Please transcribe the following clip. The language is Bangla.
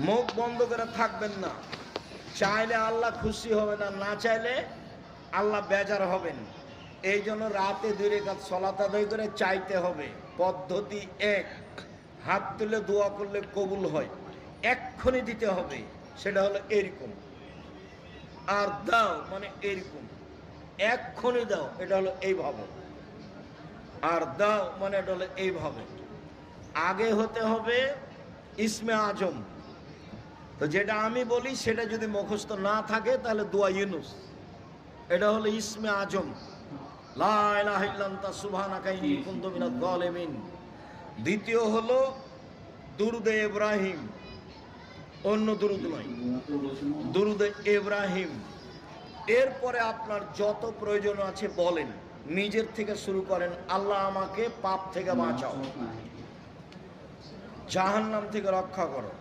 মুখ বন্ধ করে থাকবেন না। চাইলে আল্লাহ খুশি হবে না, না চাইলে আল্লাহ বেজার হবেন। এই জন্য রাতে 2 রাকাত সালাত আদায় করে চাইতে হবে। পদ্ধতি এক, হাত তুলে দোয়া করলে কবুল হয়, এক্ষুনি দিতে হবে। সেটা হলো এরকম, আর দাও মানে এরকম, এক্ষুনি দাও এটা হলো এইভাবে, আর দাও মানে এটা হলো এইভাবে। আগে হতে হবে ইসমে আজম। তো যেটা আমি বলি সেটা যদি মুখস্থ না থাকে তাহলে দোয়া ইউনুস, এটা হলো ইসমে আজম, লা ইলাহা ইল্লা আনতা সুবহানাকা ইন্নী কুনতু মিনাজ জালিমিন। দ্বিতীয় হলো দুরুদে ইব্রাহিম, অন্য দুরুদ নয়, দুরুদে ইব্রাহিম। এরপরে আপনার যত প্রয়োজন আছে বলেন, নিজের থেকে শুরু করেন। আল্লাহ আমাকে পাপ থেকে বাঁচাও, জাহান্নাম থেকে রক্ষা করো,